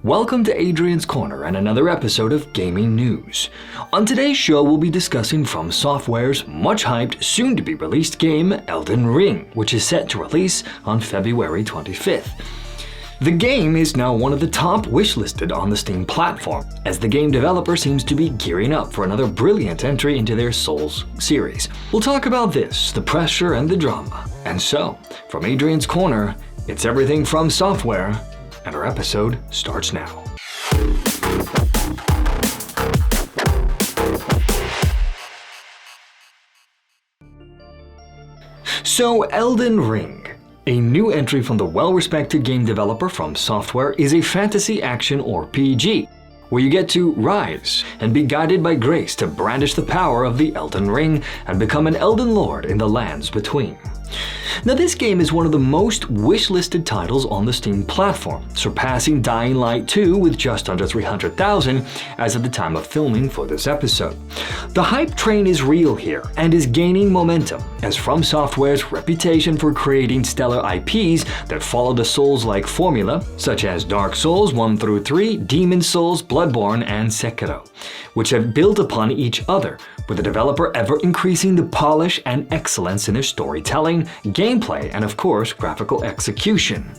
Welcome to Adrian's Corner and another episode of Gaming News. On today's show, we'll be discussing FromSoftware's much-hyped, soon-to-be-released game, Elden Ring, which is set to release on February 25th. The game is now one of the top wishlisted on the Steam platform, as the game developer seems to be gearing up for another brilliant entry into their Souls series. We'll talk about this, the pressure and the drama. And so, from Adrian's Corner, it's everything from software, and our episode starts now. So, Elden Ring, a new entry from the well-respected game developer FromSoftware, is a fantasy action RPG, where you get to rise and be guided by grace to brandish the power of the Elden Ring and become an Elden Lord in the lands between. Now, this game is one of the most wishlisted titles on the Steam platform, surpassing Dying Light 2 with just under 300,000 as of the time of filming for this episode. The hype train is real here and is gaining momentum, as FromSoftware's reputation for creating stellar IPs that follow the Souls-like formula, such as Dark Souls 1 through 3, Demon's Souls, Bloodborne, and Sekiro, which have built upon each other, with the developer ever increasing the polish and excellence in their storytelling, gameplay, and of course, graphical execution.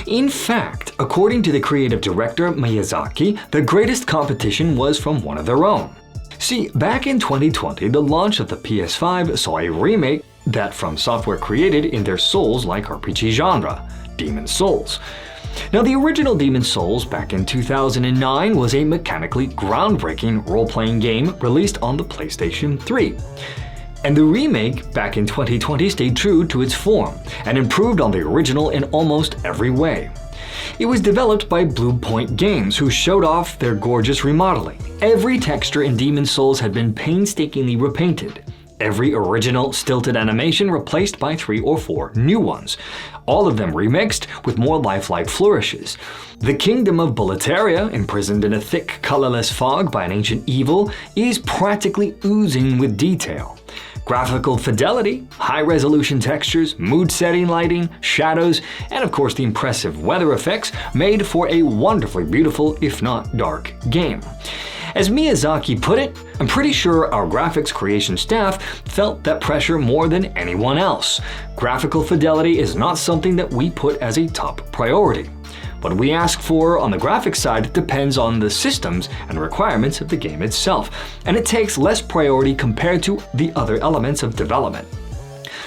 In fact, according to the creative director Miyazaki, the greatest competition was from one of their own. See, back in 2020, the launch of the PS5 saw a remake that FromSoftware created in their Souls-like RPG genre, Demon's Souls. Now, the original Demon's Souls back in 2009 was a mechanically groundbreaking role-playing game released on the PlayStation 3. And the remake back in 2020 stayed true to its form and improved on the original in almost every way. It was developed by Blue Point Games, who showed off their gorgeous remodeling. Every texture in Demon's Souls had been painstakingly repainted. Every original stilted animation replaced by 3 or 4 new ones, all of them remixed with more lifelike flourishes. The kingdom of Boletaria, imprisoned in a thick, colorless fog by an ancient evil, is practically oozing with detail. Graphical fidelity, high-resolution textures, mood-setting lighting, shadows, and of course the impressive weather effects made for a wonderfully beautiful, if not dark, game. As Miyazaki put it, I'm pretty sure our graphics creation staff felt that pressure more than anyone else. Graphical fidelity is not something that we put as a top priority. What we ask for on the graphics side depends on the systems and requirements of the game itself, and it takes less priority compared to the other elements of development.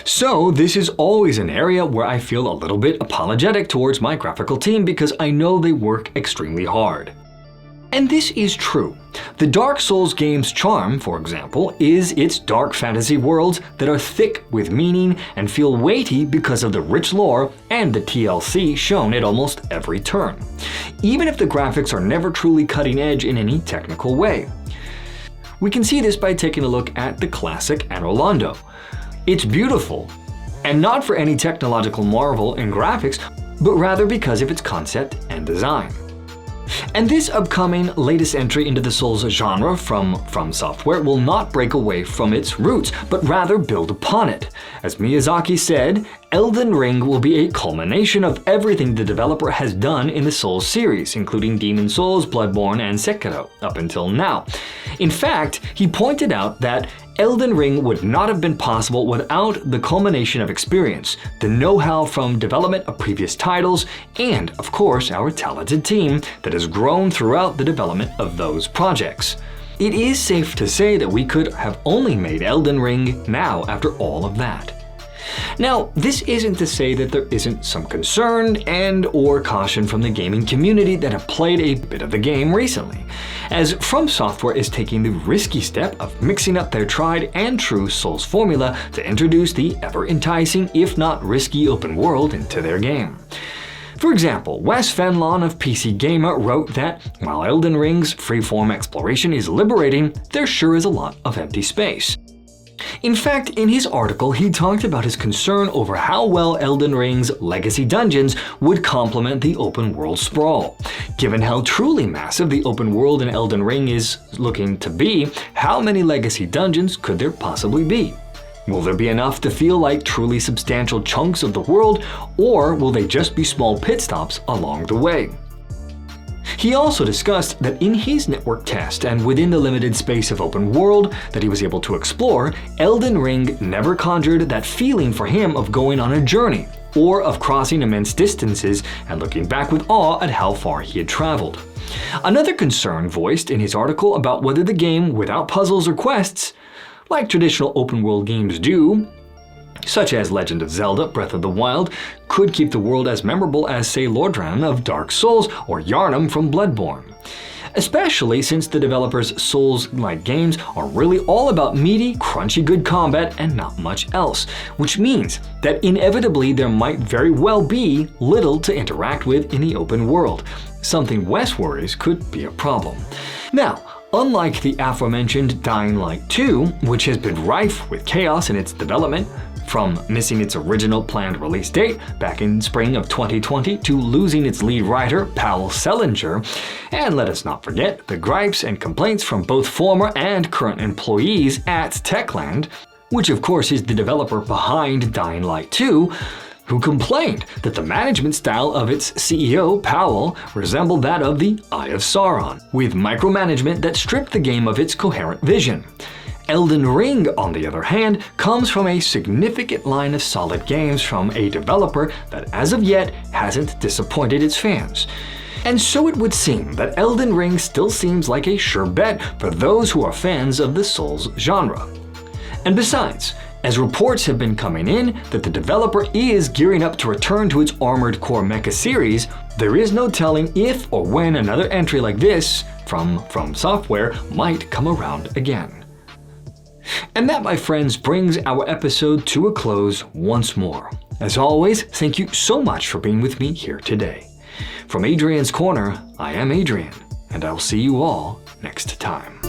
So this is always an area where I feel a little bit apologetic towards my graphical team because I know they work extremely hard. And this is true. The Dark Souls game's charm, for example, is its dark fantasy worlds that are thick with meaning and feel weighty because of the rich lore and the TLC shown at almost every turn, even if the graphics are never truly cutting edge in any technical way. We can see this by taking a look at the classic Anor Londo. It's beautiful, and not for any technological marvel in graphics, but rather because of its concept and design. And this upcoming latest entry into the Souls genre from FromSoftware will not break away from its roots, but rather build upon it. As Miyazaki said, Elden Ring will be a culmination of everything the developer has done in the Souls series, including Demon's Souls, Bloodborne, and Sekiro, up until now. In fact, he pointed out that Elden Ring would not have been possible without the culmination of experience, the know-how from development of previous titles, and, of course, our talented team that has grown throughout the development of those projects. It is safe to say that we could have only made Elden Ring now after all of that. Now, this isn't to say that there isn't some concern and/or caution from the gaming community that have played a bit of the game recently, as FromSoftware is taking the risky step of mixing up their tried and true Souls formula to introduce the ever-enticing, if not risky, open world into their game. For example, Wes Fenlon of PC Gamer wrote that while Elden Ring's freeform exploration is liberating, there sure is a lot of empty space. In fact, in his article, he talked about his concern over how well Elden Ring's legacy dungeons would complement the open world sprawl. Given how truly massive the open world in Elden Ring is looking to be, how many legacy dungeons could there possibly be? Will there be enough to feel like truly substantial chunks of the world, or will they just be small pit stops along the way? He also discussed that in his network test and within the limited space of open world that he was able to explore, Elden Ring never conjured that feeling for him of going on a journey, or of crossing immense distances and looking back with awe at how far he had traveled. Another concern voiced in his article about whether the game, without puzzles or quests, like traditional open-world games do, such as Legend of Zelda Breath of the Wild, could keep the world as memorable as, say, Lordran of Dark Souls or Yharnam from Bloodborne. Especially since the developers' Souls-like games are really all about meaty, crunchy good combat and not much else, which means that inevitably there might very well be little to interact with in the open world, something Wes worries could be a problem. Now, unlike the aforementioned Dying Light 2, which has been rife with chaos in its development, from missing its original planned release date back in spring of 2020 to losing its lead writer, Paul Selinger, and let us not forget the gripes and complaints from both former and current employees at Techland, which of course is the developer behind Dying Light 2, who complained that the management style of its CEO, Powell, resembled that of the Eye of Sauron, with micromanagement that stripped the game of its coherent vision. Elden Ring, on the other hand, comes from a significant line of solid games from a developer that as of yet hasn't disappointed its fans. And so it would seem that Elden Ring still seems like a sure bet for those who are fans of the Souls genre. And besides, as reports have been coming in that the developer is gearing up to return to its Armored Core Mecha series, there is no telling if or when another entry like this from FromSoftware might come around again. And that, my friends, brings our episode to a close once more. As always, thank you so much for being with me here today. From Adrian's Corner, I am Adrian, and I'll see you all next time.